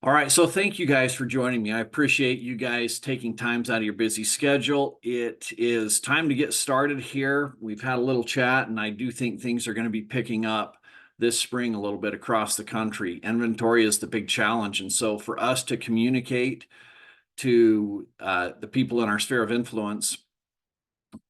All right, so thank you guys for joining me. I appreciate you guys taking times out of your busy schedule. It is time to get started here. We've had a little chat, and I do think things are going to be picking up this spring a little bit across the country. Inventory is the big challenge, and so for us to communicate to the people in our sphere of influence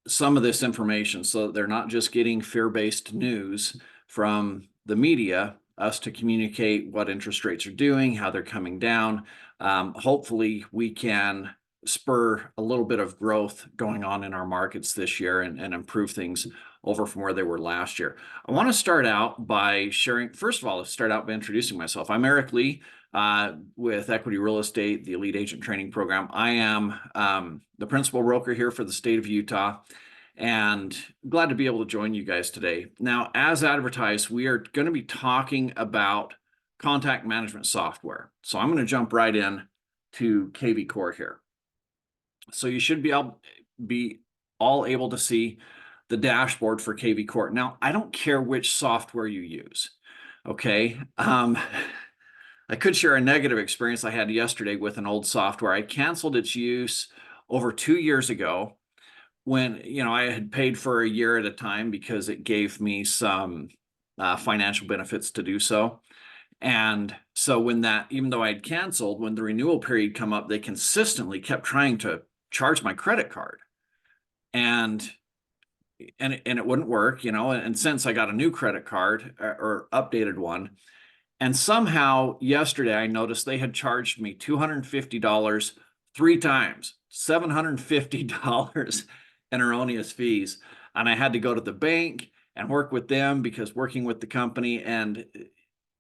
some of this information so that they're not just getting fear-based news from the media, us to communicate what interest rates are doing, how they're coming down. Hopefully we can spur a little bit of growth going on in our markets this year and improve things over from where they were last year. I want to start out by sharing, first of all, let's start out by introducing myself. I'm Eric Lee with Equity Real Estate, the Elite Agent Training Program. I am the principal broker here for the state of Utah, and glad to be able to join you guys today. Now, as advertised, we are going to be talking about contact management software. So I'm going to jump right in to KVCore here. So you should be all able to see the dashboard for KVCore. Now, I don't care which software you use, okay? I could share a negative experience I had yesterday with an old software. I canceled its use over 2 years ago when, I had paid for a year at a time because it gave me some financial benefits to do so. And so even though I'd canceled, when the renewal period come up, they consistently kept trying to charge my credit card. And it wouldn't work, and since I got a new credit card or updated one, and somehow yesterday I noticed they had charged me $250 3 times, $750 in erroneous fees. And I had to go to the bank and work with them because working with the company, and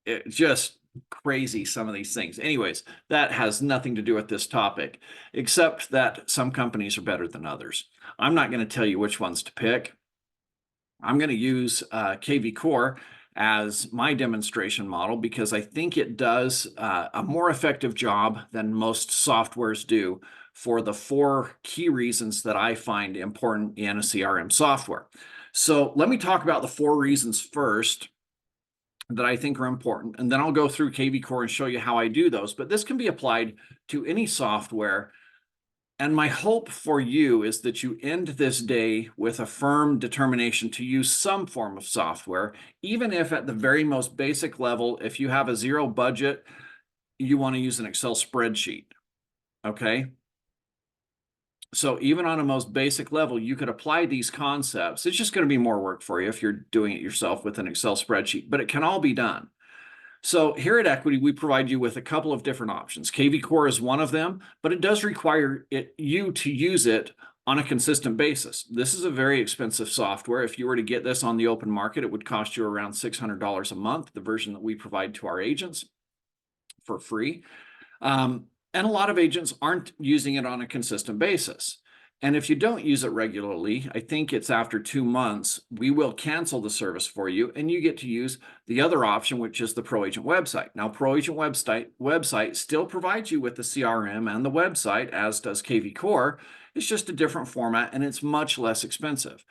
it's just crazy, some of these things. Anyways, that has nothing to do with this topic, except that some companies are better than others. I'm not going to tell you which ones to pick. I'm going to use KVCore as my demonstration model because I think it does a more effective job than most softwares do for the 4 key reasons that I find important in a CRM software. So let me talk about the 4 reasons first that I think are important, and then I'll go through KVCore and show you how I do those. But this can be applied to any software. And my hope for you is that you end this day with a firm determination to use some form of software, even if at the very most basic level, if you have a 0 budget, you want to use an Excel spreadsheet, okay? So even on a most basic level, you could apply these concepts. It's just going to be more work for you if you're doing it yourself with an Excel spreadsheet, but it can all be done. So here at Equity, we provide you with a couple of different options. KVCore is one of them, but it does require you to use it on a consistent basis. This is a very expensive software. If you were to get this on the open market, it would cost you around $600 a month, the version that we provide to our agents for free. And a lot of agents aren't using it on a consistent basis. And if you don't use it regularly, I think it's after 2 months, we will cancel the service for you and you get to use the other option, which is the Pro Agent website. Now, Pro Agent website still provides you with the CRM and the website, as does KVCore. It's just a different format and it's much less expensive.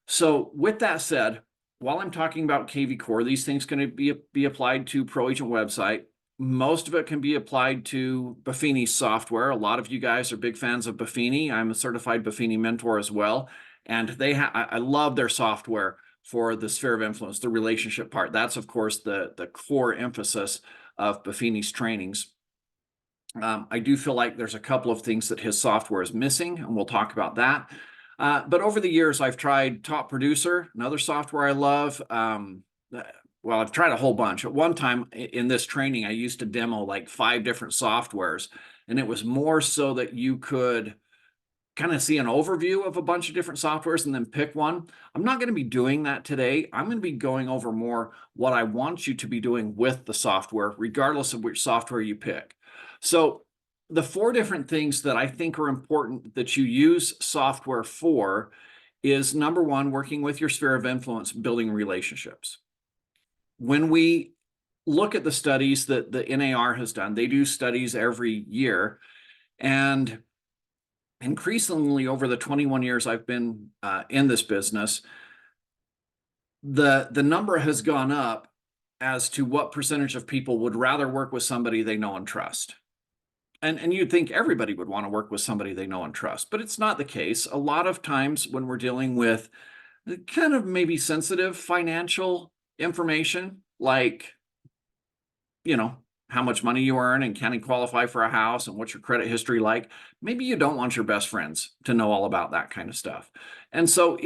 So with that said, while I'm talking about KVCore, these things can be applied to Pro Agent website. Most of it can be applied to Buffini software. A lot of you guys are big fans of Buffini. I'm a certified Buffini mentor as well. And I love their software for the sphere of influence, the relationship part. That's, of course, the core emphasis of Buffini's trainings. I do feel like there's a couple of things that his software is missing, and we'll talk about that. But over the years, I've tried Top Producer, another software I love. Well, I've tried a whole bunch. At one time in this training, I used to demo like 5 different softwares, and it was more so that you could kind of see an overview of a bunch of different softwares and then pick one. I'm not going to be doing that today. I'm going to be going over more what I want you to be doing with the software, regardless of which software you pick. So the 4 different things that I think are important that you use software for is, number 1, working with your sphere of influence, building relationships. When we look at the studies that the NAR has done, they do studies every year, and increasingly over the 21 years I've been in this business, the number has gone up as to what percentage of people would rather work with somebody they know and trust. And you'd think everybody would want to work with somebody they know and trust, but it's not the case. A lot of times when we're dealing with the kind of maybe sensitive financial information, like, you know, how much money you earn and can you qualify for a house and what's your credit history like, maybe you don't want your best friends to know all about that kind of stuff. And so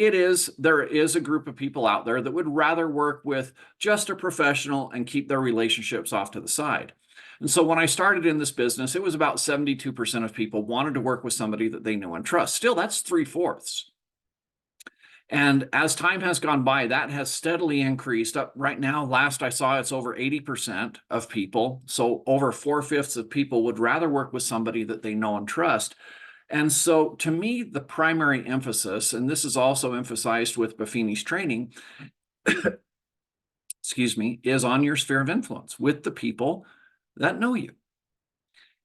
there is a group of people out there that would rather work with just a professional and keep their relationships off to the side. And so when I started in this business, it was about 72% of people wanted to work with somebody that they knew and trust. Still, that's 3/4. And as time has gone by, that has steadily increased. Up right now, last I saw, it's over 80% of people. So over 4/5 of people would rather work with somebody that they know and trust. And so to me, the primary emphasis, and this is also emphasized with Buffini's training, excuse me, is on your sphere of influence with the people that know you.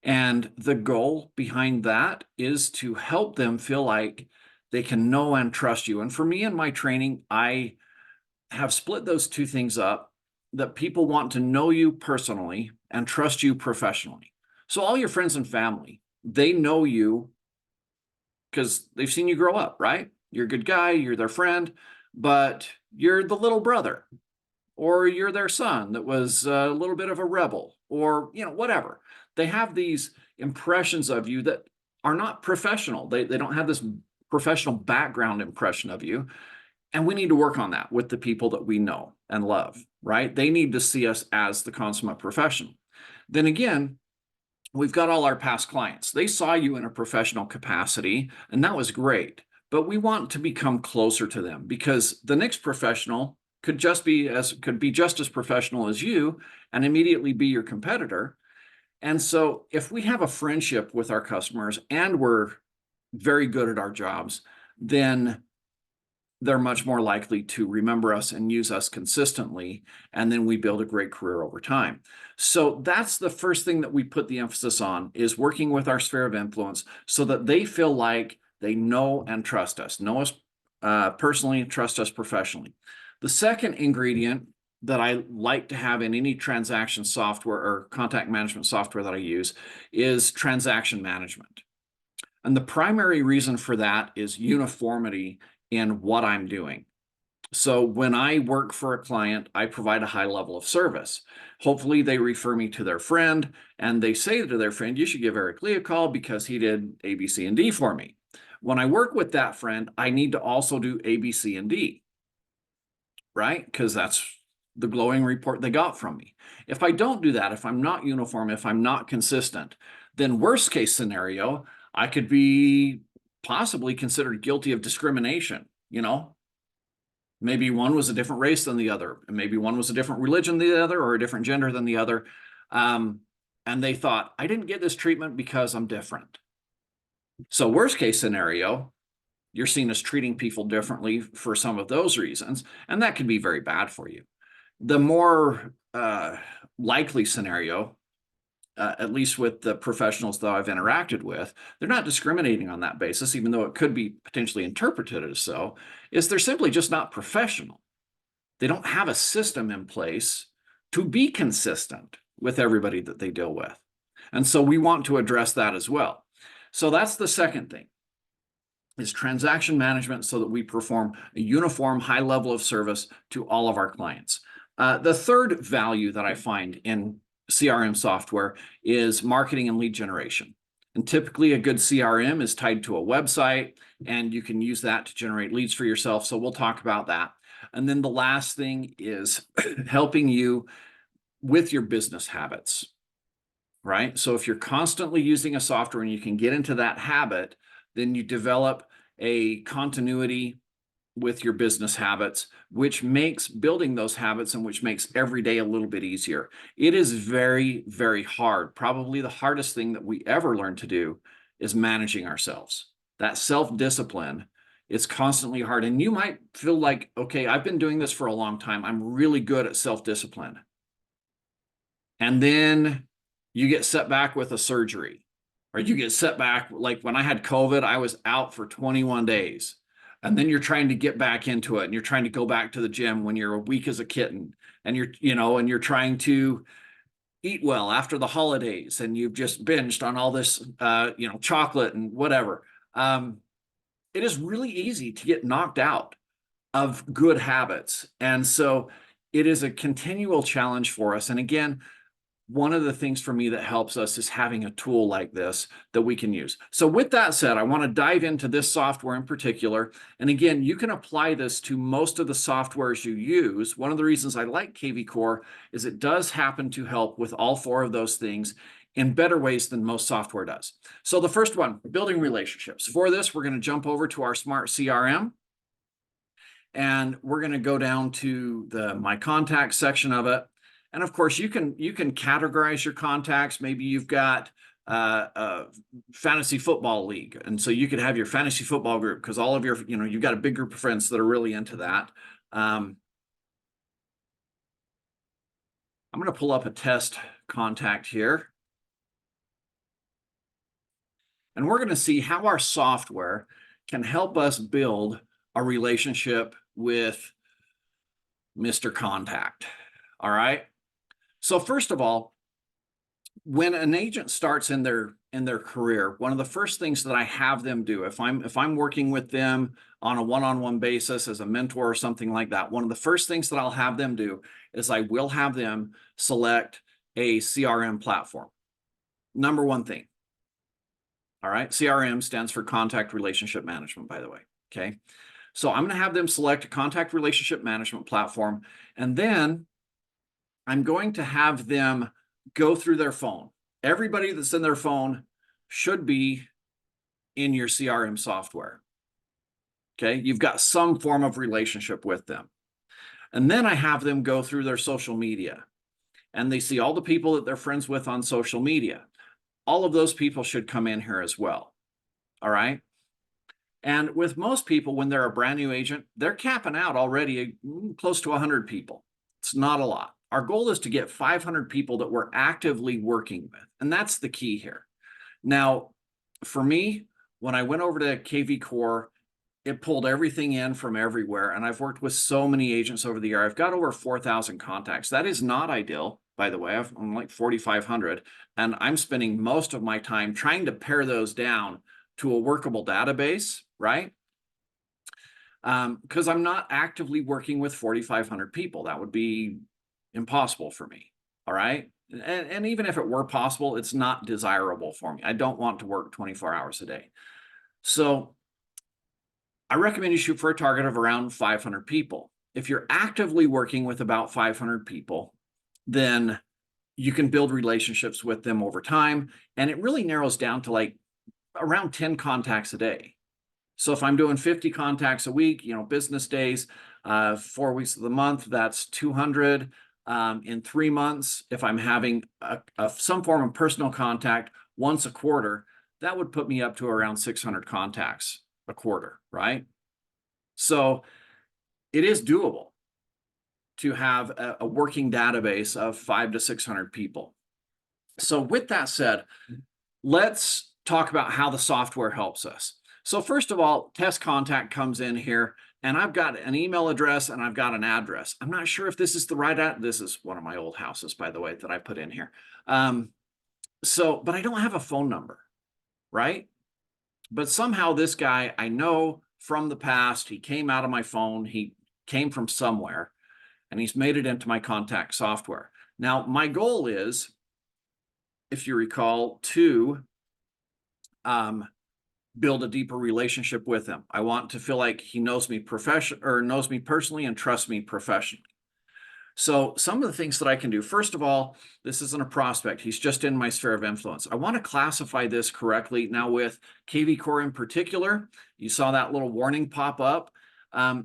And the goal behind that is to help them feel like they can know and trust you. And for me in my training, I have split those two things up, that people want to know you personally and trust you professionally. So all your friends and family, they know you because they've seen you grow up, right? You're a good guy, you're their friend, but you're the little brother, or you're their son that was a little bit of a rebel, or, you know, whatever. They have these impressions of you that are not professional. They don't have this professional background impression of you. And we need to work on that with the people that we know and love, right? They need to see us as the consummate professional. Then again, we've got all our past clients. They saw you in a professional capacity, and that was great. But we want to become closer to them, because the next professional could be just as professional as you and immediately be your competitor. And so if we have a friendship with our customers and we're very good at our jobs, then they're much more likely to remember us and use us consistently. And then we build a great career over time. So that's the first thing that we put the emphasis on, is working with our sphere of influence so that they feel like they know and trust us, know us personally, trust us professionally. The second ingredient that I like to have in any transaction software or contact management software that I use is transaction management. And the primary reason for that is uniformity in what I'm doing. So when I work for a client, I provide a high level of service. Hopefully they refer me to their friend and they say to their friend, you should give Eric Lee a call because he did A, B, C, and D for me. When I work with that friend, I need to also do A, B, C, and D, right? Because that's the glowing report they got from me. If I don't do that, if I'm not uniform, if I'm not consistent, then worst case scenario, I could be possibly considered guilty of discrimination. You know, maybe one was a different race than the other, and maybe one was a different religion than the other, or a different gender than the other. And they thought, I didn't get this treatment because I'm different. So worst case scenario, you're seen as treating people differently for some of those reasons, and that can be very bad for you. The more likely scenario, at least with the professionals that I've interacted with, they're not discriminating on that basis, even though it could be potentially interpreted as so, is they're simply just not professional. They don't have a system in place to be consistent with everybody that they deal with. And so we want to address that as well. So that's the second thing, is transaction management, so that we perform a uniform high level of service to all of our clients. The third value that I find in CRM software is marketing and lead generation. And typically a good CRM is tied to a website, and you can use that to generate leads for yourself. So we'll talk about that. And then the last thing is helping you with your business habits, right? So if you're constantly using a software and you can get into that habit, then you develop a continuity with your business habits, which makes building those habits and which makes every day a little bit easier. It is very, very hard. Probably the hardest thing that we ever learn to do is managing ourselves. That self-discipline is constantly hard. And you might feel like, okay, I've been doing this for a long time. I'm really good at self-discipline. And then you get set back with a surgery, or you get set back. Like when I had COVID, I was out for 21 days. And then you're trying to get back into it, and you're trying to go back to the gym when you're weak as a kitten, and you're trying to eat well after the holidays, and you've just binged on all this, chocolate and whatever. It is really easy to get knocked out of good habits. And so it is a continual challenge for us. And again, one of the things for me that helps us is having a tool like this that we can use. So with that said, I want to dive into this software in particular. And again, you can apply this to most of the softwares you use. One of the reasons I like KVCore is it does happen to help with all four of those things in better ways than most software does. So the first one, building relationships. For this, we're going to jump over to our Smart CRM. And we're going to go down to the My Contacts section of it. And of course, you can categorize your contacts. Maybe you've got a fantasy football league, and so you could have your fantasy football group because all of your, you've got a big group of friends that are really into that. I'm going to pull up a test contact here, and we're going to see how our software can help us build a relationship with Mr. Contact. All right. So first of all, when an agent starts in their career, one of the first things that I have them do, if I'm working with them on a one-on-one basis as a mentor or something like that, one of the first things that I'll have them do is I will have them select a CRM platform. Number one thing. All right. CRM stands for Contact Relationship Management, by the way. Okay. So I'm going to have them select a contact relationship management platform, and then I'm going to have them go through their phone. Everybody that's in their phone should be in your CRM software. Okay, you've got some form of relationship with them. And then I have them go through their social media, and they see all the people that they're friends with on social media. All of those people should come in here as well. All right. And with most people, when they're a brand new agent, they're capping out already close to 100 people. It's not a lot. Our goal is to get 500 people that we're actively working with. And that's the key here. Now, for me, when I went over to KVCore, it pulled everything in from everywhere. And I've worked with so many agents over the year. I've got over 4,000 contacts. That is not ideal, by the way. I'm like 4,500. And I'm spending most of my time trying to pare those down to a workable database, right? Because I'm not actively working with 4,500 people. That would be impossible for me. All right. And even if it were possible, it's not desirable for me. I don't want to work 24 hours a day. So I recommend you shoot for a target of around 500 people. If you're actively working with about 500 people, then you can build relationships with them over time. And it really narrows down to like around 10 contacts a day. So if I'm doing 50 contacts a week, business days, 4 weeks of the month, that's 200. In 3 months, if I'm having some form of personal contact once a quarter, that would put me up to around 600 contacts a quarter, right? So it is doable to have a working database of 500 to 600 people. So with that said, let's talk about how the software helps us. So first of all, test contact comes in here, and I've got an email address and I've got an address. I'm not sure if this is the right this is one of my old houses, by the way, that I put in here. But I don't have a phone number, right? But somehow this guy, I know from the past, he came out of my phone, he came from somewhere, and he's made it into my contact software. Now, my goal is, if you recall, to build a deeper relationship with him. I want to feel like he knows me knows me personally and trusts me professionally. So some of the things that I can do, first of all, this isn't a prospect. He's just in my sphere of influence. I want to classify this correctly. Now with KVCore in particular, you saw that little warning pop up.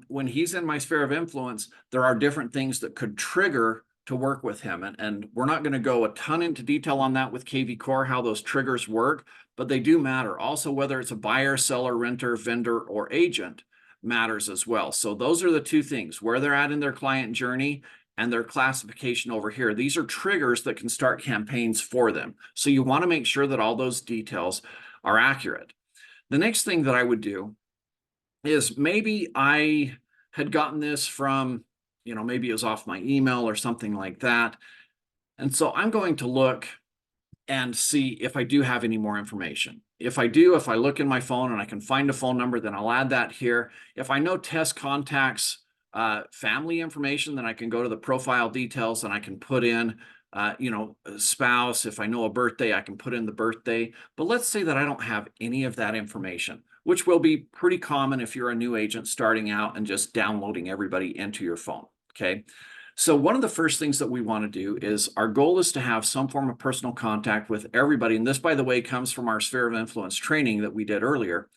When he's in my sphere of influence, there are different things that could trigger to work with him. And we're not going to go a ton into detail on that with KVCore, how those triggers work, but they do matter. Also, whether it's a buyer, seller, renter, vendor, or agent matters as well. So those are the two things, where they're at in their client journey and their classification over here. These are triggers that can start campaigns for them. So you want to make sure that all those details are accurate. The next thing that I would do is maybe I had gotten this from, maybe it was off my email or something like that. And so I'm going to look and see if I do have any more information. If I do, if I look in my phone and I can find a phone number, then I'll add that here. If I know Tess contacts family information, then I can go to the profile details and I can put in, a spouse. If I know a birthday, I can put in the birthday. But let's say that I don't have any of that information, which will be pretty common if you're a new agent starting out and just downloading everybody into your phone. Okay. So one of the first things that we want to do is our goal is to have some form of personal contact with everybody. And this, by the way, comes from our sphere of influence training that we did earlier.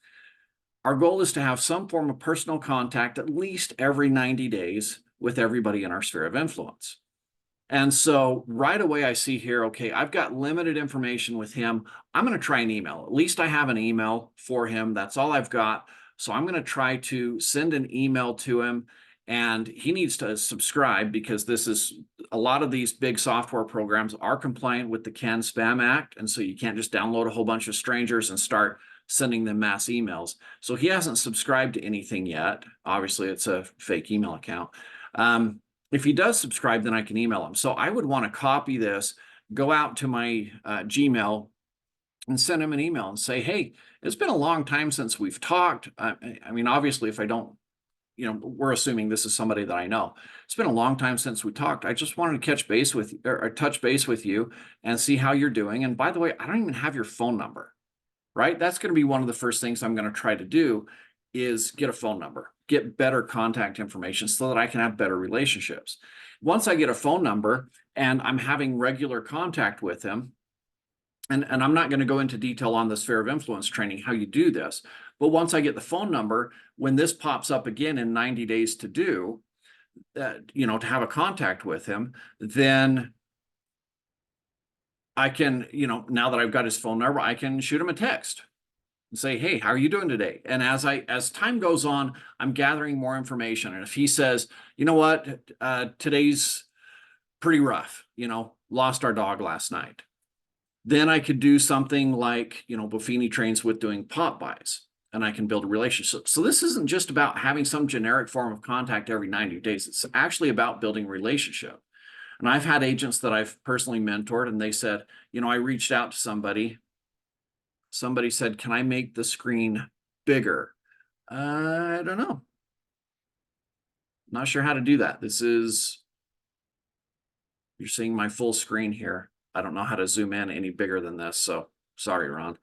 Our goal is to have some form of personal contact at least every 90 days with everybody in our sphere of influence. And so right away I see here, okay, I've got limited information with him. I'm going to try an email. At least I have an email for him. That's all I've got. So I'm going to try to send an email to him, and he needs to subscribe because this is a lot of these big software programs are compliant with the CAN-SPAM Act. And so you can't just download a whole bunch of strangers and start sending them mass emails. So he hasn't subscribed to anything yet. Obviously, it's a fake email account. If he does subscribe, then I can email him. So I would want to copy this, go out to my Gmail and send him an email and say, hey, it's been a long time since we've talked. I mean, obviously, if I don't, we're assuming this is somebody that I know. It's been a long time since we talked. I just wanted to catch base with or touch base with you and see how you're doing. And by the way, I don't even have your phone number, right? That's going to be one of the first things I'm going to try to do is get a phone number, get better contact information so that I can have better relationships. Once I get a phone number and I'm having regular contact with him, and I'm not going to go into detail on the sphere of influence training, how you do this, but once I get the phone number, when this pops up again in 90 days to do, to have a contact with him, then I can, now that I've got his phone number, I can shoot him a text and say, hey, how are you doing today? And as time goes on, I'm gathering more information. And if he says, you know what, today's pretty rough, lost our dog last night, then I could do something like, Buffini trains with doing pop buys, and I can build a relationship. So this isn't just about having some generic form of contact every 90 days. It's actually about building a relationship. And I've had agents that I've personally mentored, and they said, I reached out to somebody. Somebody said, can I make the screen bigger? I don't know. Not sure how to do that. You're seeing my full screen here. I don't know how to zoom in any bigger than this. So sorry, Ron.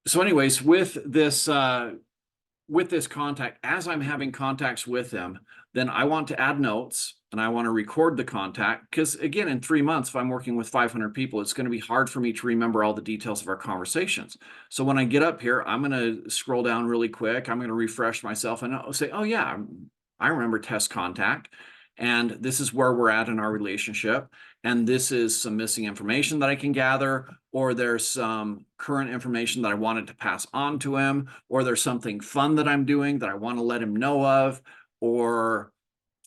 So anyways, with this contact, as I'm having contacts with them, then I want to add notes and I want to record the contact because, again, in 3 months, if I'm working with 500 people, it's going to be hard for me to remember all the details of our conversations. So when I get up here, I'm going to scroll down really quick. I'm going to refresh myself and I'll say, oh, yeah, I remember test contact. And this is where we're at in our relationship. And this is some missing information that I can gather, or there's some current information that I wanted to pass on to him, or there's something fun that I'm doing that I want to let him know of, or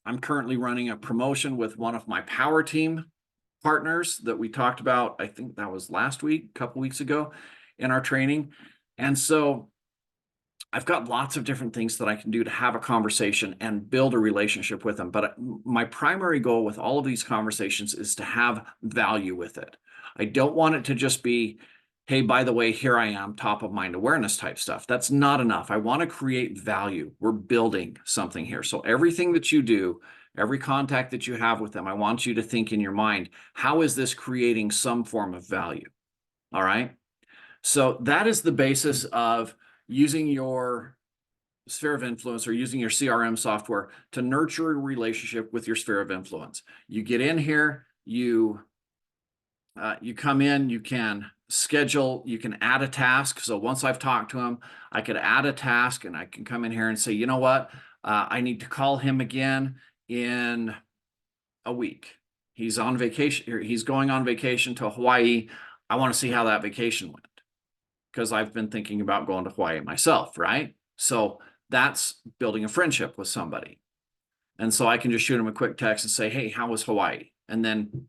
I'm currently running a promotion with one of my power team partners that we talked about. I think that was last week, a couple weeks ago in our training. And so I've got lots of different things that I can do to have a conversation and build a relationship with them. But my primary goal with all of these conversations is to have value with it. I don't want it to just be, hey, by the way, here I am, top of mind awareness type stuff. That's not enough. I want to create value. We're building something here. So everything that you do, every contact that you have with them, I want you to think in your mind, how is this creating some form of value? All right. So that is the basis of using your sphere of influence or using your CRM software to nurture a relationship with your sphere of influence. You get in here, you come in, you can schedule, you can add a task. So once I've talked to him, I could add a task and I can come in here and say, you know what, I need to call him again in a week. He's on vacation, he's going on vacation to Hawaii. I want to see how that vacation went, because I've been thinking about going to Hawaii myself, right? So that's building a friendship with somebody. And so I can just shoot him a quick text and say, hey, how was Hawaii? And then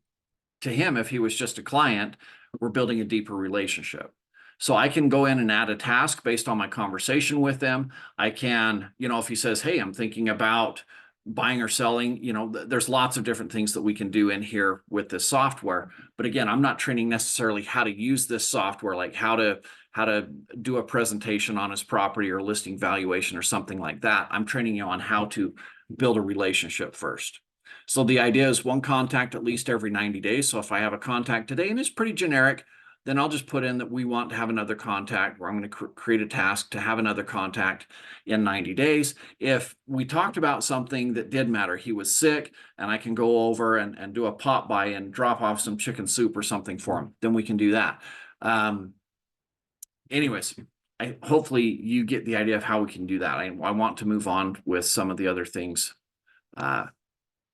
to him, if he was just a client, we're building a deeper relationship. So I can go in and add a task based on my conversation with them. I can, if he says, hey, I'm thinking about buying or selling, there's lots of different things that we can do in here with this software. But again, I'm not training necessarily how to use this software, like how to do a presentation on his property or listing valuation or something like that. I'm training you on how to build a relationship first. So the idea is one contact at least every 90 days. So if I have a contact today and it's pretty generic, then I'll just put in that we want to have another contact, where I'm going to create a task to have another contact in 90 days. If we talked about something that did matter, he was sick, and I can go over and do a pop by and drop off some chicken soup or something for him, then we can do that. Anyways, hopefully you get the idea of how we can do that. I want to move on with some of the other things that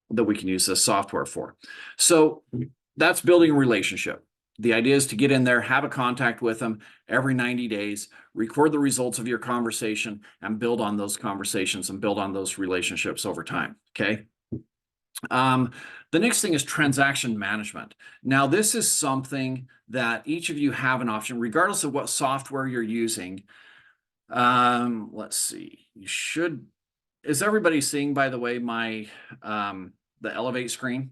we can use this software for. So that's building a relationship. The idea is to get in there, have a contact with them every 90 days, record the results of your conversation, and build on those conversations and build on those relationships over time. Okay. The next thing is transaction management. Now, this is something that each of you have an option, regardless of what software you're using. Let's see. Is everybody seeing, by the way, my the Elevate screen?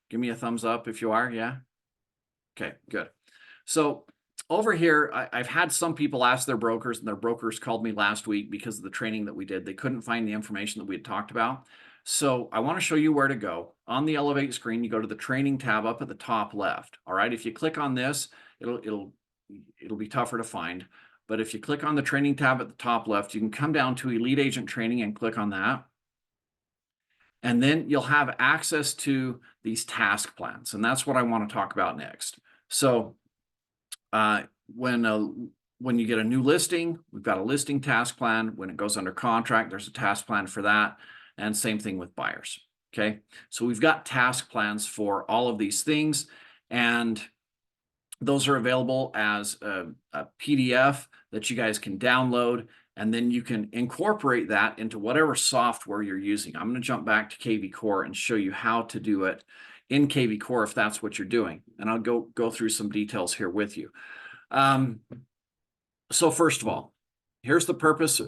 Give me a thumbs up if you are. Yeah. Okay, good. So over here, I've had some people ask their brokers, and their brokers called me last week because of the training that we did. They couldn't find the information that we had talked about. So I want to show you where to go. On the Elevate screen, you go to the training tab up at the top left. All right. If you click on this, it'll be tougher to find. But if you click on the training tab at the top left, you can come down to Elite Agent Training and click on that. And then you'll have access to these task plans. And that's what I want to talk about next. So when you get a new listing, we've got a listing task plan. When it goes under contract, there's a task plan for that. And same thing with buyers. Okay. So we've got task plans for all of these things. And those are available as a PDF that you guys can download. And then you can incorporate that into whatever software you're using. I'm going to jump back to KVCore and show you how to do it in KVCore if that's what you're doing. And I'll go through some details here with you. So first of all, here's the purpose,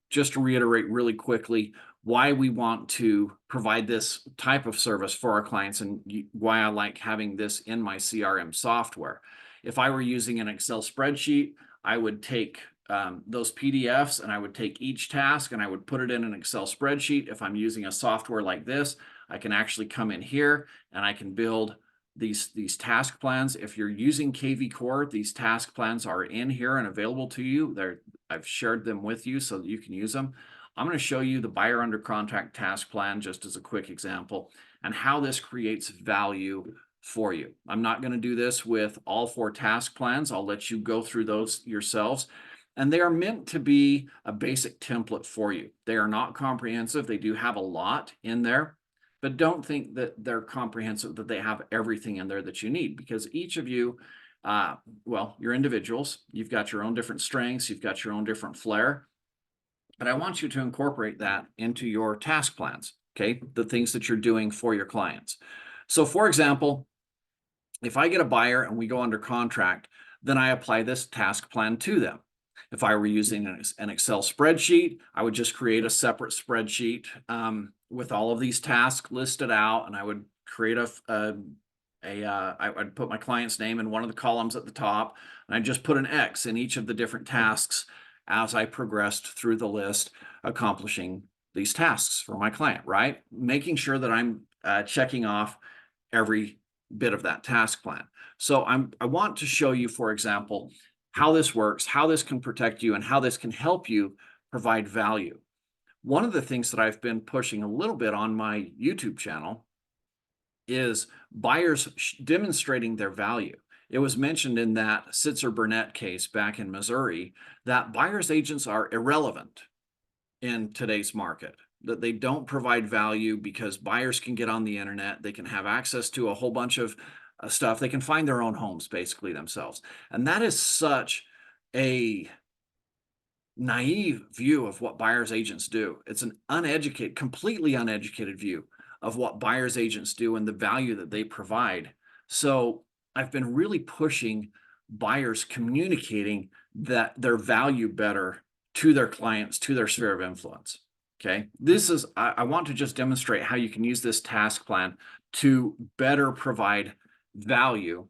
just to reiterate really quickly, why we want to provide this type of service for our clients and why I like having this in my CRM software. If I were using an Excel spreadsheet, I would take those PDFs and I would take each task and I would put it in an Excel spreadsheet. If I'm using a software like this, I can actually come in here and I can build these task plans. If you're using KVCore, these task plans are in here and available to you. I've shared them with you so that you can use them. I'm going to show you the buyer under contract task plan just as a quick example and how this creates value for you. I'm not going to do this with all 4 task plans. I'll let you go through those yourselves. And they are meant to be a basic template for you. They are not comprehensive. They do have a lot in there, but don't think that they're comprehensive, that they have everything in there that you need, because each of you, well, you're individuals. You've got your own different strengths. You've got your own different flair. But I want you to incorporate that into your task plans, okay? The things that you're doing for your clients. So for example, if I get a buyer and we go under contract, then I apply this task plan to them. If I were using an Excel spreadsheet, I would just create a separate spreadsheet with all of these tasks listed out, and I would create I'd put my client's name in one of the columns at the top, and I'd just put an X in each of the different tasks as I progressed through the list, accomplishing these tasks for my client, right? Making sure that I'm checking off every bit of that task plan. So I want to show you, for example, how this works, how this can protect you, and how this can help you provide value. One of the things that I've been pushing a little bit on my YouTube channel is buyers demonstrating their value. It was mentioned in that Sitzer Burnett case back in Missouri that buyer's agents are irrelevant in today's market, that they don't provide value because buyers can get on the internet, they can have access to a whole bunch of stuff, they can find their own homes basically themselves. And that is such a naive view of what buyer's agents do. It's an uneducated, completely uneducated view of what buyer's agents do and the value that they provide. So I've been really pushing buyers communicating that their value better to their clients, to their sphere of influence. Okay, this is, I want to just demonstrate how you can use this task plan to better provide value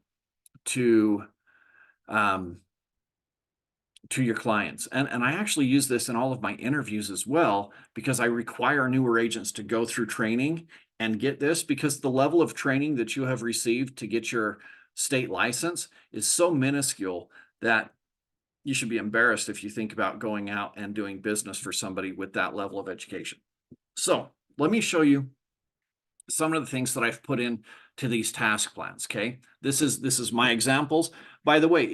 to your clients. And I actually use this in all of my interviews as well, because I require newer agents to go through training and get this, because the level of training that you have received to get your state license is so minuscule that you should be embarrassed if you think about going out and doing business for somebody with that level of education. So let me show you some of the things that I've put in to these task plans. Okay, this is my examples. By the way,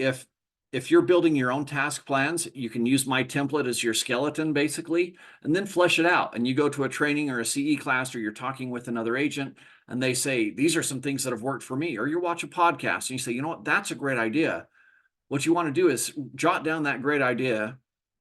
if you're building your own task plans, you can use my template as your skeleton, basically, and then flesh it out. And you go to a training or a CE class, or you're talking with another agent, and they say, these are some things that have worked for me. Or you watch a podcast and you say, you know what, that's a great idea. What you want to do is jot down that great idea,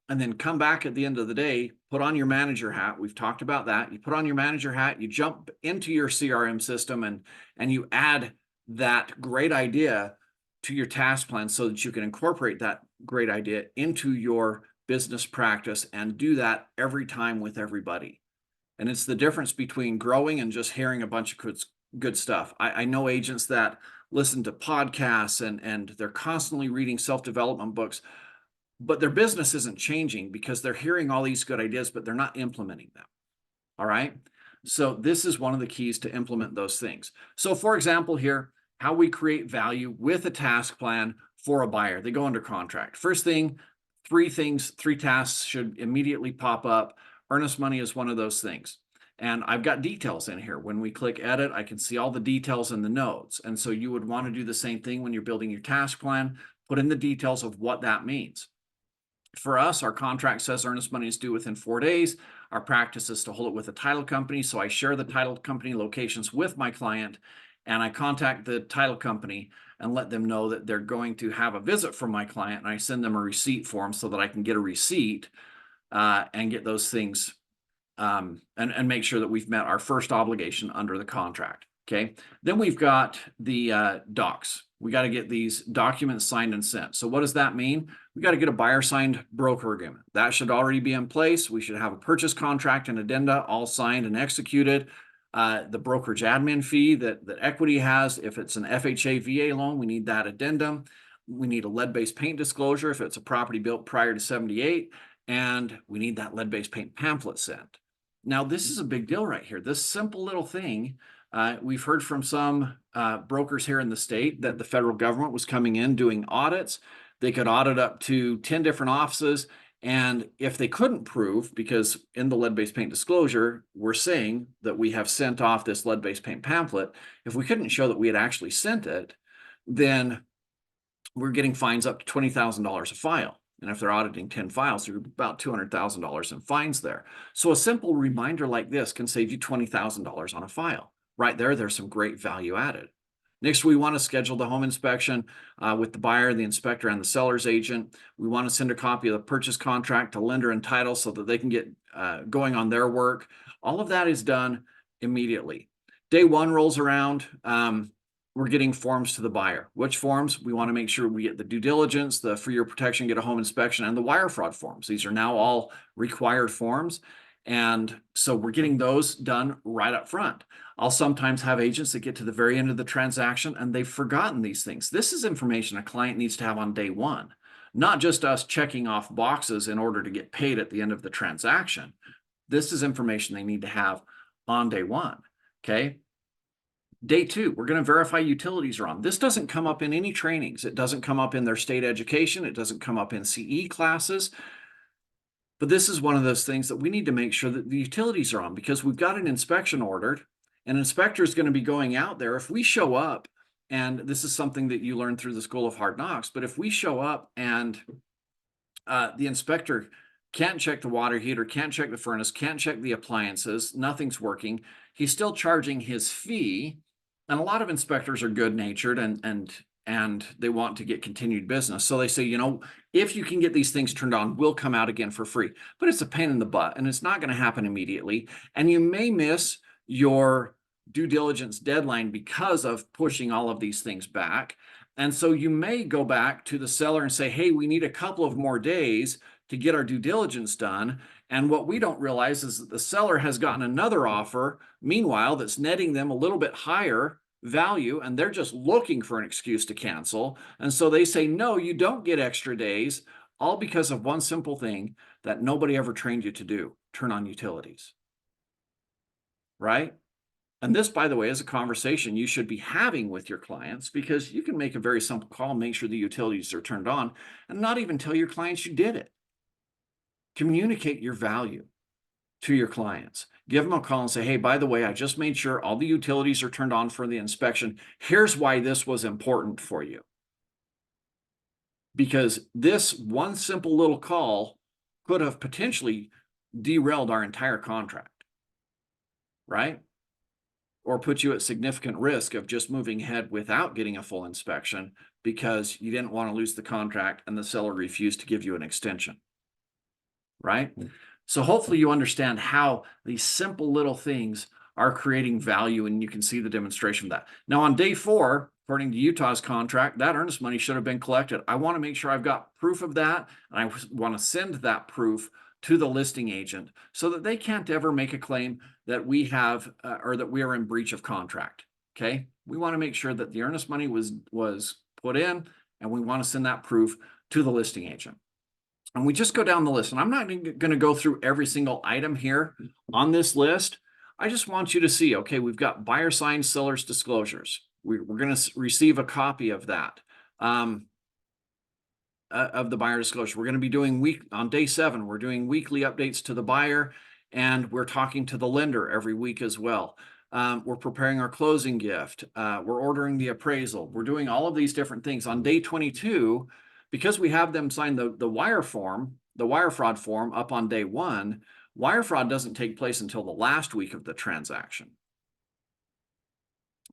and then come back at the end of the day, put on your manager hat. We've talked about that. You put on your manager hat, you jump into your CRM system, and you add that great idea to your task plan so that you can incorporate that great idea into your business practice and do that every time with everybody. And it's the difference between growing and just hearing a bunch of good stuff. I know agents that listen to podcasts and they're constantly reading self-development books, but their business isn't changing because they're hearing all these good ideas, but they're not implementing them. All right. So this is one of the keys to implement those things. So for example, here, how we create value with a task plan for a buyer. They go under contract. First thing, three tasks should immediately pop up. Earnest money is one of those things. And I've got details in here. When we click edit, I can see all the details in the notes. And so you would want to do the same thing when you're building your task plan, put in the details of what that means. For us, our contract says earnest money is due within 4 days. Our practice is to hold it with a title company. So I share the title company locations with my client, and I contact the title company and let them know that they're going to have a visit from my client, and I send them a receipt form so that I can get a receipt and get those things and make sure that we've met our first obligation under the contract. Okay, then we've got the docs. We got to get these documents signed and sent. So what does that mean? We got to get a buyer signed broker agreement. That should already be in place. We should have a purchase contract and addenda all signed and executed. The brokerage admin fee that equity has, if it's an FHA VA loan, we need that addendum. We need a lead-based paint disclosure if it's a property built prior to 78, and we need that lead-based paint pamphlet sent. Now, this is a big deal right here. This simple little thing, we've heard from some brokers here in the state that the federal government was coming in doing audits. They could audit up to 10 different offices. And if they couldn't prove, because in the lead-based paint disclosure, we're saying that we have sent off this lead-based paint pamphlet, if we couldn't show that we had actually sent it, then we're getting fines up to $20,000 a file. And if they're auditing 10 files, there's about $200,000 in fines there. So a simple reminder like this can save you $20,000 on a file. Right there, there's some great value added. Next, we want to schedule the home inspection with the buyer, the inspector, and the seller's agent. We want to send a copy of the purchase contract to lender and title so that they can get going on their work. All of that is done immediately. Day one rolls around. We're getting forms to the buyer. Which forms? We want to make sure we get the due diligence, the for your protection, get a home inspection, and the wire fraud forms. These are now all required forms. And so we're getting those done right up front. I'll sometimes have agents that get to the very end of the transaction and they've forgotten these things. This is information a client needs to have on day one, not just us checking off boxes in order to get paid at the end of the transaction. This is information they need to have on day one. Okay. Day two, we're going to verify utilities are on. This doesn't come up in any trainings. It doesn't come up in their state education. It doesn't come up in CE classes. But this is one of those things that we need to make sure that the utilities are on, because we've got an inspection ordered. An inspector is going to be going out there. If we show up, and this is something that you learn through the School of Hard Knocks, but if we show up and the inspector can't check the water heater, can't check the furnace, can't check the appliances, nothing's working, he's still charging his fee. And a lot of inspectors are good-natured and they want to get continued business. So they say, you know, if you can get these things turned on, we'll come out again for free. But it's a pain in the butt, and it's not going to happen immediately. And you may miss your due diligence deadline because of pushing all of these things back. And so you may go back to the seller and say, hey, we need a couple of more days to get our due diligence done. And what we don't realize is that the seller has gotten another offer, meanwhile, that's netting them a little bit higher value, and they're just looking for an excuse to cancel. And so they say, no, you don't get extra days, all because of one simple thing that nobody ever trained you to do: turn on utilities. Right? And this, by the way, is a conversation you should be having with your clients, because you can make a very simple call, make sure the utilities are turned on, and not even tell your clients you did it. Communicate your value to your clients. Give them a call and say, hey, by the way, I just made sure all the utilities are turned on for the inspection. Here's why this was important for you. Because this one simple little call could have potentially derailed our entire contract, right? Or put you at significant risk of just moving ahead without getting a full inspection because you didn't want to lose the contract and the seller refused to give you an extension, right? So hopefully you understand how these simple little things are creating value, and you can see the demonstration of that. Now on day 4, according to Utah's contract, that earnest money should have been collected. I want to make sure I've got proof of that, and I want to send that proof to the listing agent so that they can't ever make a claim that we have or that we are in breach of contract. Okay, we want to make sure that the earnest money was put in, and we want to send that proof to the listing agent. And we just go down the list, and I'm not going to go through every single item here on this list. I just want you to see, okay, we've got buyer signed seller's disclosures. We're going to receive a copy of that. Of the buyer disclosure. We're going to be doing on day 7, we're doing weekly updates to the buyer, and we're talking to the lender every week as well. We're preparing our closing gift. We're ordering the appraisal. We're doing all of these different things. On day 22, because we have them sign the wire fraud form up on day 1, wire fraud doesn't take place until the last week of the transaction,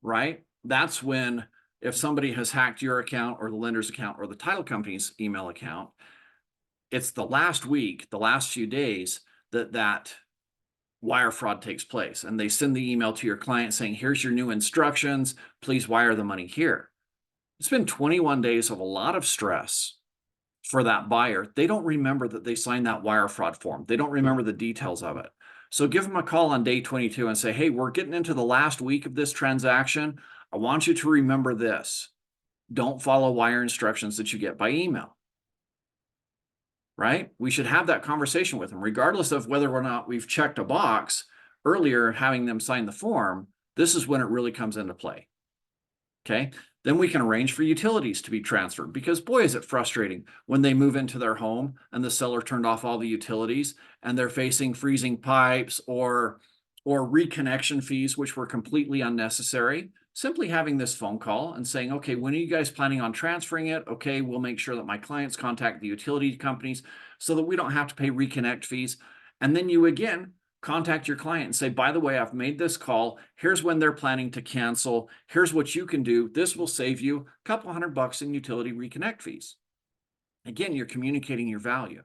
right? That's when, if somebody has hacked your account or the lender's account or the title company's email account, it's the last week, the last few days that wire fraud takes place. And they send the email to your client saying, here's your new instructions, please wire the money here. It's been 21 days of a lot of stress for that buyer. They don't remember that they signed that wire fraud form. They don't remember the details of it. So give them a call on day 22 and say, hey, we're getting into the last week of this transaction. I want you to remember this. Don't follow wire instructions that you get by email, right? We should have that conversation with them, regardless of whether or not we've checked a box earlier, having them sign the form. This is when it really comes into play. Okay. Then we can arrange for utilities to be transferred, because boy, is it frustrating when they move into their home and the seller turned off all the utilities and they're facing freezing pipes or reconnection fees, which were completely unnecessary. Simply having this phone call and saying, okay, when are you guys planning on transferring it? Okay, we'll make sure that my clients contact the utility companies so that we don't have to pay reconnect fees. And then you again contact your client and say, by the way, I've made this call. Here's when they're planning to cancel. Here's what you can do. This will save you a couple $100 in utility reconnect fees. Again, you're communicating your value.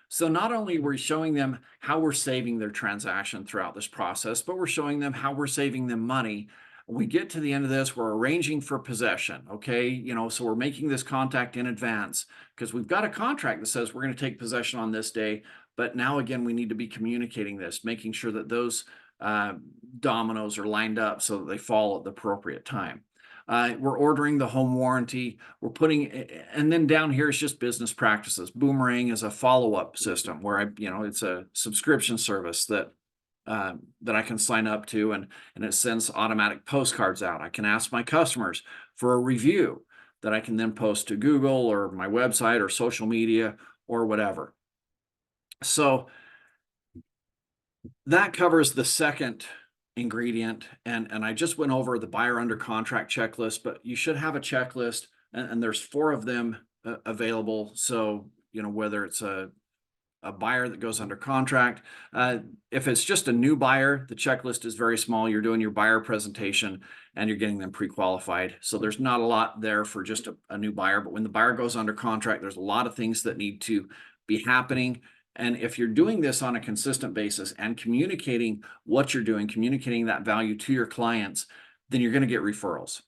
So not only are we showing them how we're saving their transaction throughout this process, but we're showing them how we're saving them money. When we get to the end of this, we're arranging for possession. Okay, so we're making this contact in advance because we've got a contract that says we're going to take possession on this day. But now again, we need to be communicating this, making sure that those dominoes are lined up so that they fall at the appropriate time. We're ordering the home warranty. We're putting, and then down here is just business practices. Boomerang is a follow-up system where it's a subscription service that I can sign up to, and it sends automatic postcards out. I can ask my customers for a review that I can then post to Google or my website or social media or whatever. So that covers the second ingredient. And I just went over the buyer under contract checklist, but you should have a checklist, and there's 4 of them available. So, whether it's a buyer that goes under contract, if it's just a new buyer, the checklist is very small. You're doing your buyer presentation and you're getting them pre-qualified. So there's not a lot there for just a new buyer. But when the buyer goes under contract, there's a lot of things that need to be happening. And if you're doing this on a consistent basis and communicating what you're doing, communicating that value to your clients, then you're going to get referrals.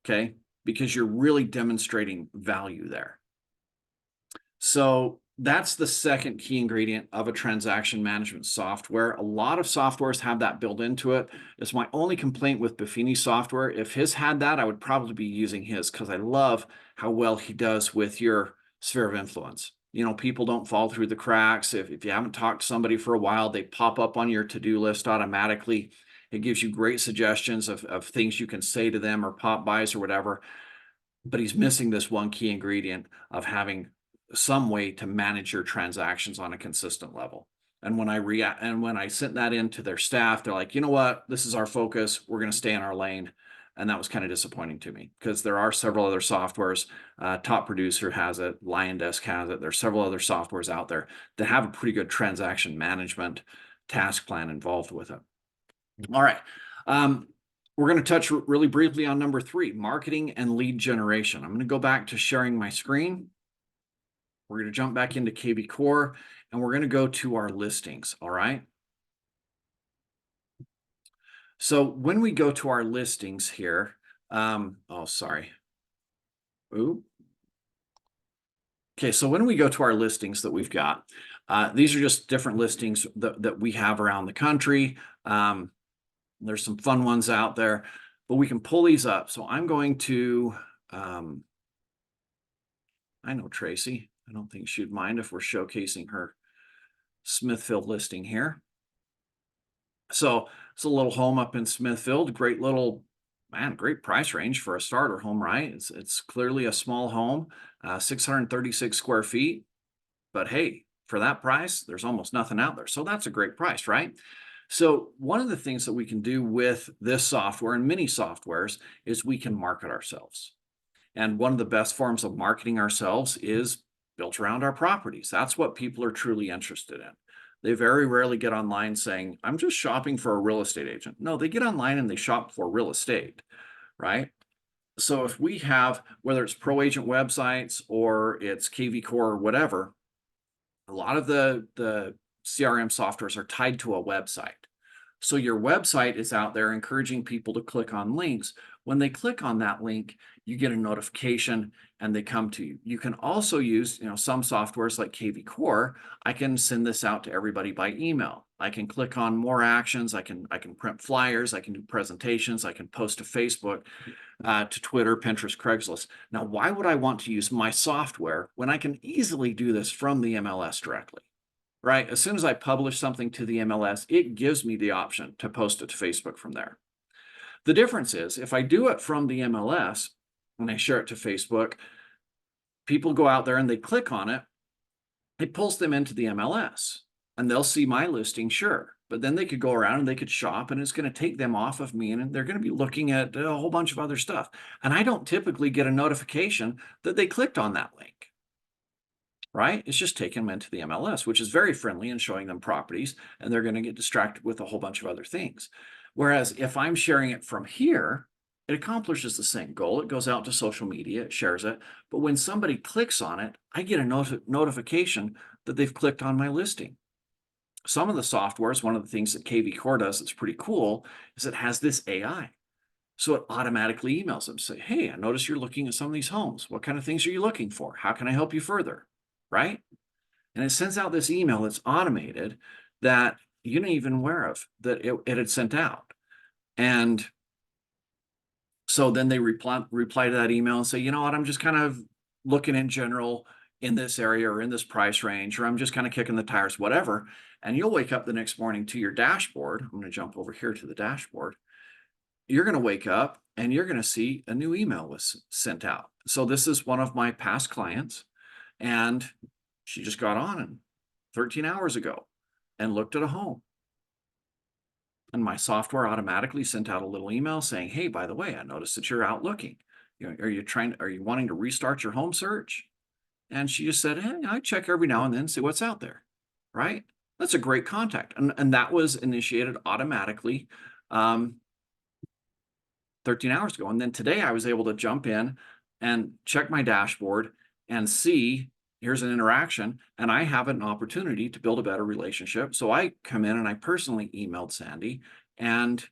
Okay. Because you're really demonstrating value there. So that's the second key ingredient of a transaction management software. A lot of softwares have that built into it. It's my only complaint with Buffini software. If his had that, I would probably be using his because I love how well he does with your sphere of influence. You know, people don't fall through the cracks. If you haven't talked to somebody for a while, they pop up on your to-do list automatically. It gives you great suggestions of things you can say to them or pop bys or whatever. But he's missing this one key ingredient of having some way to manage your transactions on a consistent level. And when I sent that into their staff, they're like, you know what, this is our focus. We're going to stay in our lane. And that was kind of disappointing to me because there are several other softwares. Top Producer has it, LionDesk has it. There's several other softwares out there that have a pretty good transaction management task plan involved with it. All right. We're going to touch really briefly on number 3, marketing and lead generation. I'm going to go back to sharing my screen. We're going to jump back into KVCore and we're going to go to our listings. All right. So when we go to our listings here, oh, sorry. Ooh. Okay. So when we go to our listings that we've got, these are just different listings that we have around the country. There's some fun ones out there, but we can pull these up. So I'm going to, I know Tracy. I don't think she'd mind if we're showcasing her Smithfield listing here. So it's a little home up in Smithfield. Great little, man, great price range for a starter home, right? It's clearly a small home, 636 square feet. But hey, for that price, there's almost nothing out there. So that's a great price, right? So one of the things that we can do with this software and many softwares is we can market ourselves. And one of the best forms of marketing ourselves is built around our properties. That's what people are truly interested in. They very rarely get online saying, I'm just shopping for a real estate agent. No, they get online and they shop for real estate, right? So if we have, whether it's pro agent websites or it's KVCore or whatever, a lot of the CRM softwares are tied to a website. So your website is out there encouraging people to click on links. When they click on that link, you get a notification and they come to you. You can also use, some softwares like KVCore. I can send this out to everybody by email. I can click on more actions. I can print flyers. I can do presentations. I can post to Facebook, to Twitter, Pinterest, Craigslist. Now, why would I want to use my software when I can easily do this from the MLS directly? Right? As soon as I publish something to the MLS, it gives me the option to post it to Facebook from there. The difference is if I do it from the MLS and I share it to Facebook, people go out there and they click on it, it pulls them into the MLS and they'll see my listing, sure. But then they could go around and they could shop and it's going to take them off of me and they're going to be looking at a whole bunch of other stuff. And I don't typically get a notification that they clicked on that link. Right? It's just taking them into the MLS, which is very friendly and showing them properties, and they're going to get distracted with a whole bunch of other things. Whereas if I'm sharing it from here, it accomplishes the same goal. It goes out to social media, it shares it. But when somebody clicks on it, I get a notification that they've clicked on my listing. Some of the softwares, one of the things that KVCore does that's pretty cool is it has this AI. So it automatically emails them, say, hey, I noticed you're looking at some of these homes. What kind of things are you looking for? How can I help you further? Right? And it sends out this email that's automated that you didn't even aware of that it had sent out. And so then they reply to that email and say, you know what, I'm just kind of looking in general in this area or in this price range, or I'm just kind of kicking the tires, whatever. And you'll wake up the next morning to your dashboard. I'm going to jump over here to the dashboard. You're going to wake up and you're going to see a new email was sent out. So this is one of my past clients. And she just got on and 13 hours ago and looked at a home. And my software automatically sent out a little email saying, hey, by the way, I noticed that you're out looking. Are you wanting to restart your home search? And she just said, hey, I check every now and then, see what's out there. Right? That's a great contact. And that was initiated automatically 13 hours ago. And then today I was able to jump in and check my dashboard and see here's an interaction, and I have an opportunity to build a better relationship. So I come in and I personally emailed Sandy and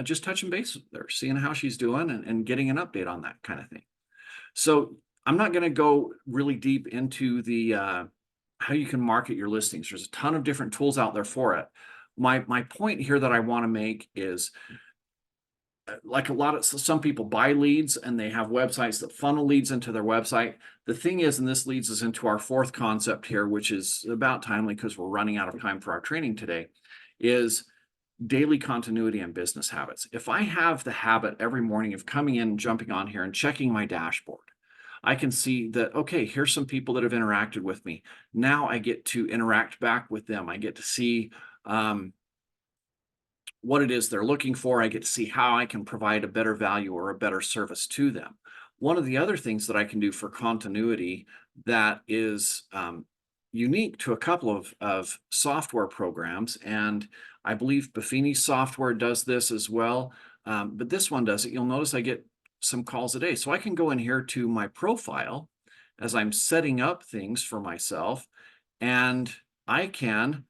just touching base with her, seeing how she's doing and getting an update on that kind of thing. So I'm not going to go really deep into the how you can market your listings. There's a ton of different tools out there for it. My point here that I want to make is like some people buy leads and they have websites that funnel leads into their website. The thing is, and this leads us into our fourth concept here, which is about timely because we're running out of time for our training today, is daily continuity and business habits. If I have the habit every morning of coming in, jumping on here and checking my dashboard, I can see that, okay, here's some people that have interacted with me. Now I get to interact back with them. I get to see what it is they're looking for. I get to see how I can provide a better value or a better service to them. One of the other things that I can do for continuity that is unique to a couple of software programs, and I believe Buffini's software does this as well, but this one does it. You'll notice I get some calls a day. So I can go in here to my profile as I'm setting up things for myself, and I can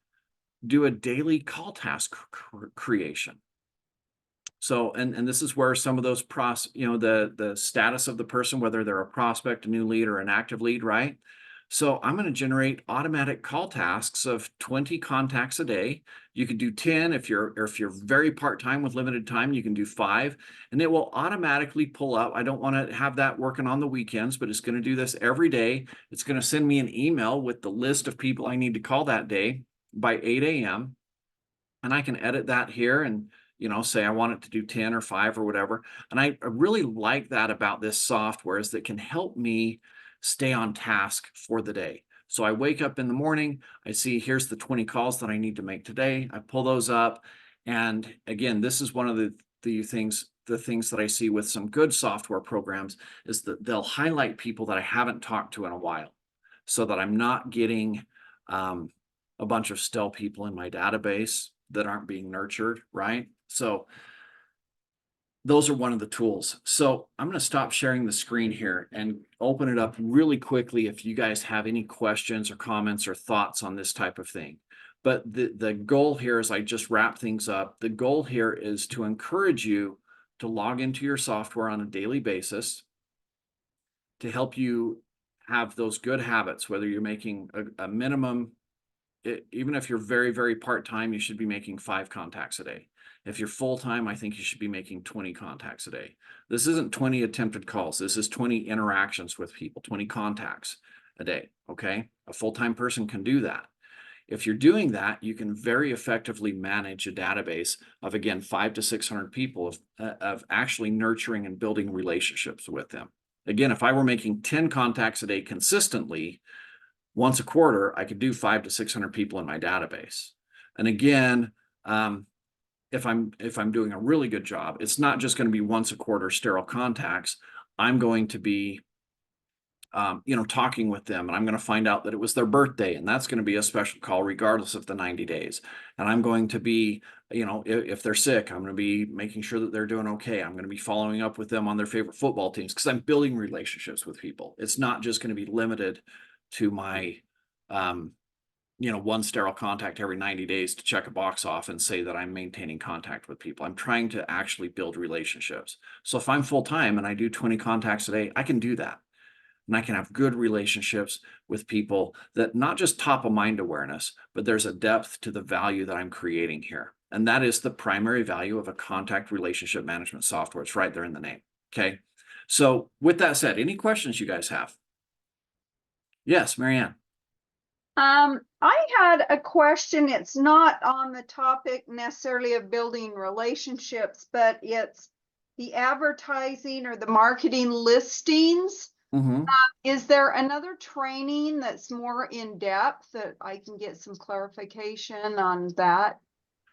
do a daily call task creation. So, and this is where some of those the status of the person, whether they're a prospect, a new lead, or an active lead, right? So I'm going to generate automatic call tasks of 20 contacts a day. You can do 10 if you're very part-time with limited time, you can do 5, and it will automatically pull up. I don't want to have that working on the weekends, but it's going to do this every day. It's going to send me an email with the list of people I need to call that day by 8 a.m. And I can edit that here and say I want it to do 10 or 5 or whatever. And I really like that about this software is that it can help me stay on task for the day. So I wake up in the morning, I see here's the 20 calls that I need to make today. I pull those up. And again, this is one of the things that I see with some good software programs is that they'll highlight people that I haven't talked to in a while so that I'm not getting a bunch of stale people in my database that aren't being nurtured, right? So those are one of the tools. So I'm going to stop sharing the screen here and open it up really quickly if you guys have any questions or comments or thoughts on this type of thing. But the goal here, as I just wrap things up, the goal here is to encourage you to log into your software on a daily basis to help you have those good habits, whether you're making a minimum, even if you're very, very part-time, you should be making 5 contacts a day. If you're full-time, I think you should be making 20 contacts a day. This isn't 20 attempted calls. This is 20 interactions with people, 20 contacts a day, okay? A full-time person can do that. If you're doing that, you can very effectively manage a database of, again, 500 to 600 people of actually nurturing and building relationships with them. Again, if I were making 10 contacts a day consistently, once a quarter, I could do 500 to 600 people in my database. And again, if I'm doing a really good job, it's not just going to be once a quarter sterile contacts. I'm going to be, talking with them, and I'm going to find out that it was their birthday, and that's going to be a special call regardless of the 90 days. And I'm going to be, if they're sick, I'm going to be making sure that they're doing okay. I'm going to be following up with them on their favorite football teams because I'm building relationships with people. It's not just going to be limited to my, one sterile contact every 90 days to check a box off and say that I'm maintaining contact with people. I'm trying to actually build relationships. So if I'm full-time and I do 20 contacts a day, I can do that. And I can have good relationships with people that not just top of mind awareness, but there's a depth to the value that I'm creating here. And that is the primary value of a contact relationship management software. It's right there in the name. Okay. So with that said, any questions you guys have? Yes, Marianne. I had a question. It's not on the topic necessarily of building relationships, but it's the advertising or the marketing listings. Is there another training that's more in depth that I can get some clarification on that?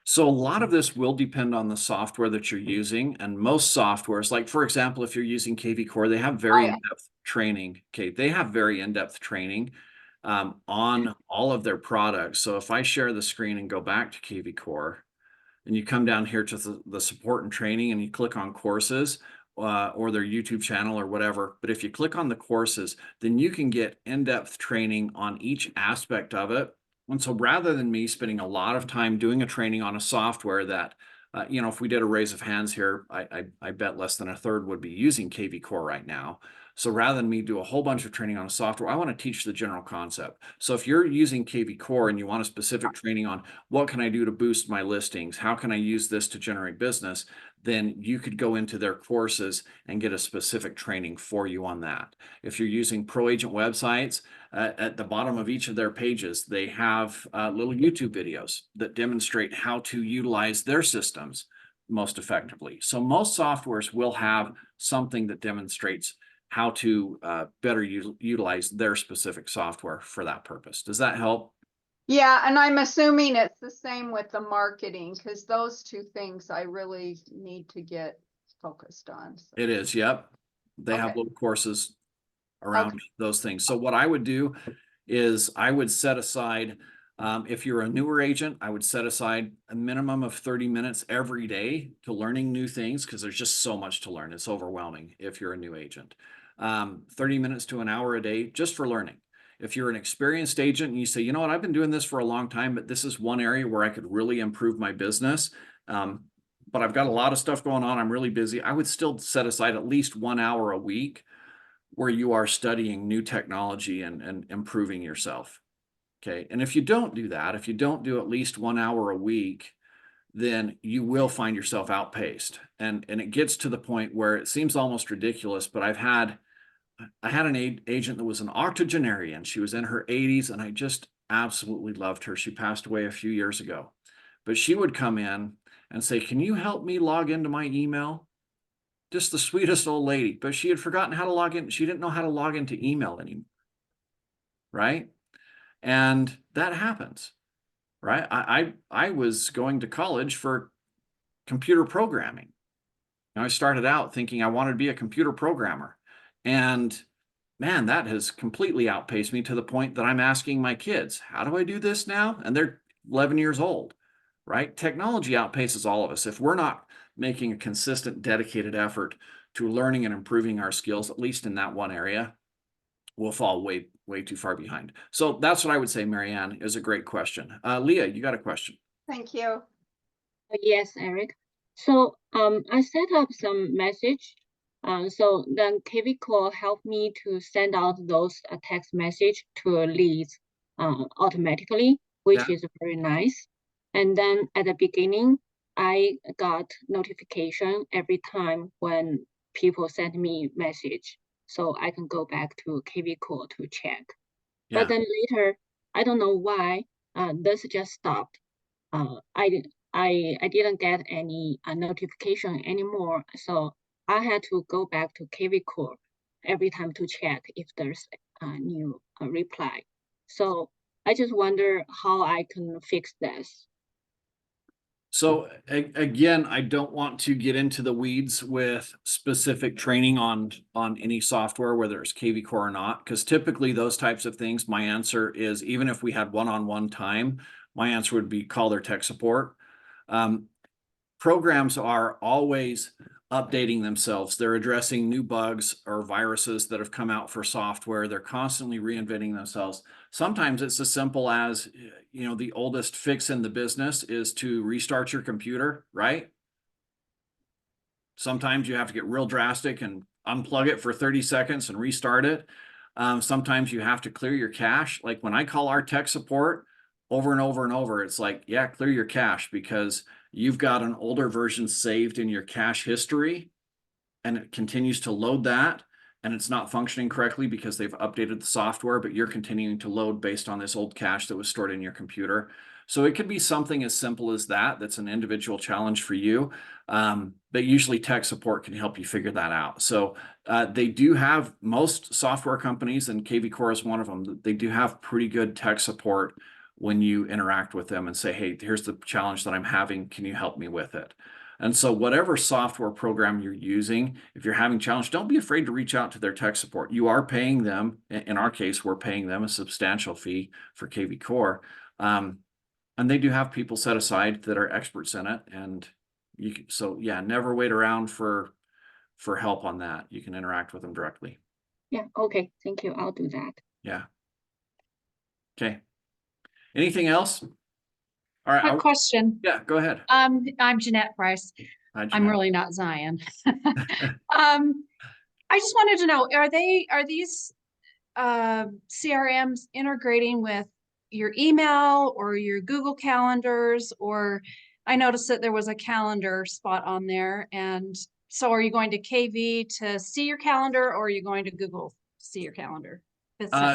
So a lot of this will depend on the software that you're using, and most softwares, like for example, if you're using KVCore, they have very in-depth training. Okay, they have very in-depth training on all of their products. So if I share the screen and go back to KVCore, and you come down here to the support and training, and you click on courses, or their YouTube channel or whatever. But if you click on the courses, then you can get in-depth training on each aspect of it. And so rather than me spending a lot of time doing a training on a software that, you know, if we did a raise of hands here, I bet less than a third would be using KVCore right now. So rather than me do a whole bunch of training on a software, I want to teach the general concept. So if you're using KVCore and you want a specific training on what can I do to boost my listings, how can I use this to generate business, then you could go into their courses and get a specific training for you on that. If you're using pro agent websites, at the bottom of each of their pages, they have little YouTube videos that demonstrate how to utilize their systems most effectively. So most softwares will have something that demonstrates how to better utilize their specific software for that purpose. Does that help? Yeah, and I'm assuming it's the same with the marketing, because those two things I really need to get focused on. So. It is, yep. They have Okay. little courses around those things. So what I would do is I would set aside, if you're a newer agent, I would set aside a minimum of 30 minutes every day to learning new things, because there's just so much to learn. It's overwhelming if you're a new agent. 30 minutes to an hour a day just for learning. If you're an experienced agent and you say, you know what, I've been doing this for a long time, but this is one area where I could really improve my business. But I've got a lot of stuff going on. I'm really busy. I would still set aside at least 1 hour a week where you are studying new technology and improving yourself. Okay. And if you don't do that, if you don't do at least 1 hour a week, then you will find yourself outpaced. And it gets to the point where it seems almost ridiculous, but I had an agent that was an octogenarian. She was in her 80s, and I just absolutely loved her. She passed away a few years ago. But she would come in and say, can you help me log into my email? Just the sweetest old lady, but she had forgotten how to log in. She didn't know how to log into email anymore, right? And that happens, right? I was going to college for computer programming. And I started out thinking I wanted to be a computer programmer. And man, that has completely outpaced me to the point that I'm asking my kids, how do I do this now? And they're 11 years old, right? Technology outpaces all of us. If we're not making a consistent, dedicated effort to learning and improving our skills, at least in that one area, we'll fall way, way too far behind. So that's what I would say, Marianne, is a great question. Leah, you got a question? Thank you. Yes, Eric. So I set up some message. So then KVCore helped me to send out those text message to leads automatically, which Yeah. is very nice. And then at the beginning, I got notification every time when people send me message. So I can go back to KVCore to check. Yeah. But then later, I don't know why, this just stopped. I didn't get any notification anymore, so I had to go back to KVCore every time to check if there's a new reply. So I just wonder how I can fix this. So again, I don't want to get into the weeds with specific training on any software, whether it's KVCore or not, because typically those types of things, my answer is, even if we had one-on-one time, my answer would be call their tech support. Programs are always updating themselves. They're addressing new bugs or viruses that have come out for software. They're constantly reinventing themselves. Sometimes it's as simple as, you know, the oldest fix in the business is to restart your computer, right? Sometimes you have to get real drastic and unplug it for 30 seconds and restart it. Sometimes you have to clear your cache. Like when I call our tech support over and over and over, it's like, yeah, clear your cache because you've got an older version saved in your cache history and it continues to load that and it's not functioning correctly because they've updated the software, but you're continuing to load based on this old cache that was stored in your computer. So it could be something as simple as that. That's an individual challenge for you. But usually tech support can help you figure that out. So they do have, most software companies, and KVCore is one of them, they do have pretty good tech support when you interact with them and say, hey, here's the challenge that I'm having. Can you help me with it? And so whatever software program you're using, if you're having challenge, don't be afraid to reach out to their tech support. You are paying them. In our case, we're paying them a substantial fee for KVCore. And they do have people set aside that are experts in it. And so yeah, never wait around for for help on that. You can interact with them directly. Yeah, okay, thank you. I'll do that. Yeah. Okay. Anything else? All right. Quick question. Yeah, go ahead. I'm Jeanette Price. Hi, I'm Jeanette. really not Zion. I just wanted to know, are these CRMs integrating with your email or your Google calendars? Or I noticed that there was a calendar spot on there. And so are you going to KV to see your calendar, or are you going to Google to see your calendar?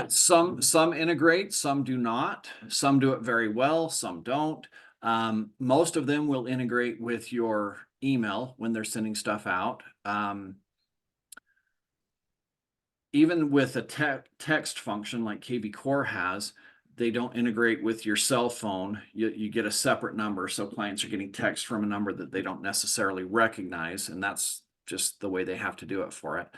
Some integrate, some do not. Some do it very well, some don't. Most of them will integrate with your email when they're sending stuff out. Even with a text function like KVCore has, they don't integrate with your cell phone. You get a separate number, so clients are getting text from a number that they don't necessarily recognize, and that's just the way they have to do it for it.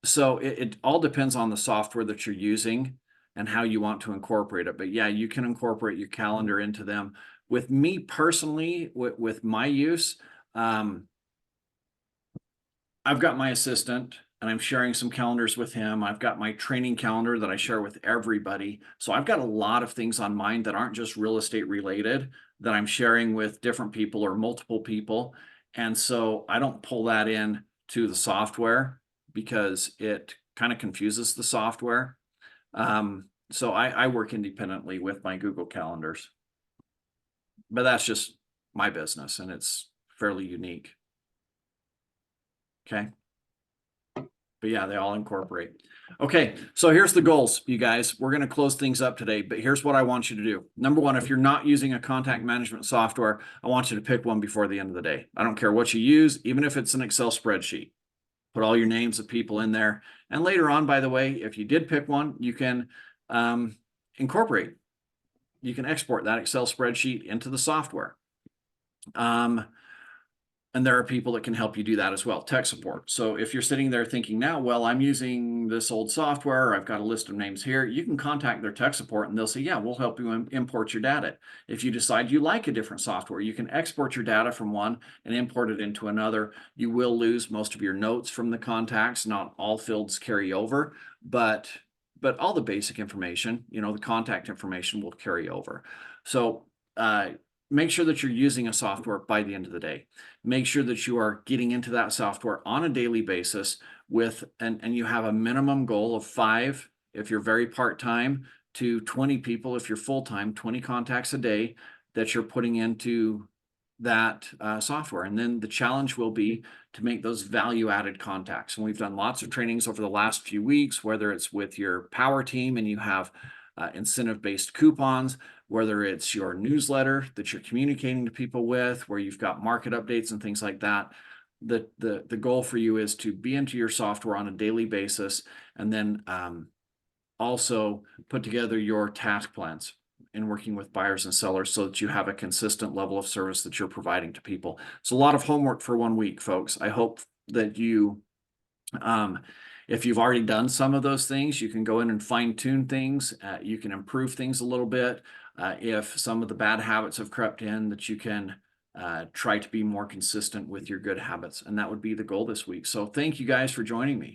So it all depends on the software that you're using and how you want to incorporate it. But yeah, you can incorporate your calendar into them. With me personally, with my use, I've got my assistant and I'm sharing some calendars with him. I've got my training calendar that I share with everybody. So I've got a lot of things on mine that aren't just real estate related that I'm sharing with different people or multiple people. And so I don't pull that in to the software because it kind of confuses the software. So I work independently with my Google calendars, but that's just my business and it's fairly unique. Okay. But yeah, they all incorporate. Okay, so here's the goals, you guys. We're going to close things up today, but here's what I want you to do. Number one, if you're not using a contact management software, I want you to pick one before the end of the day. I don't care what you use, even if it's an Excel spreadsheet. Put all your names of people in there. And later on, by the way, if you did pick one, you can incorporate. You can export that Excel spreadsheet into the software. And there are people that can help you do that as well, tech support. So if you're sitting there thinking now, well, I'm using this old software, I've got a list of names here, you can contact their tech support and they'll say, yeah, we'll help you import your data. If you decide you like a different software, you can export your data from one and import it into another. You will lose most of your notes from the contacts. Not all fields carry over, but all the basic information, the contact information will carry over. So make sure that you're using a software by the end of the day. Make sure that you are getting into that software on a daily basis with, and you have a minimum goal of 5 if you're very part-time to 20 people if you're full-time, 20 contacts a day that you're putting into that software. And then the challenge will be to make those value-added contacts. And we've done lots of trainings over the last few weeks, whether it's with your power team and you have incentive-based coupons, whether it's your newsletter that you're communicating to people with, where you've got market updates and things like that. The goal for you is to be into your software on a daily basis, and then also put together your task plans in working with buyers and sellers so that you have a consistent level of service that you're providing to people. It's a lot of homework for 1 week, folks. I hope that you if you've already done some of those things, you can go in and fine tune things. You can improve things a little bit. If some of the bad habits have crept in, that you can try to be more consistent with your good habits. And that would be the goal this week. So thank you guys for joining me.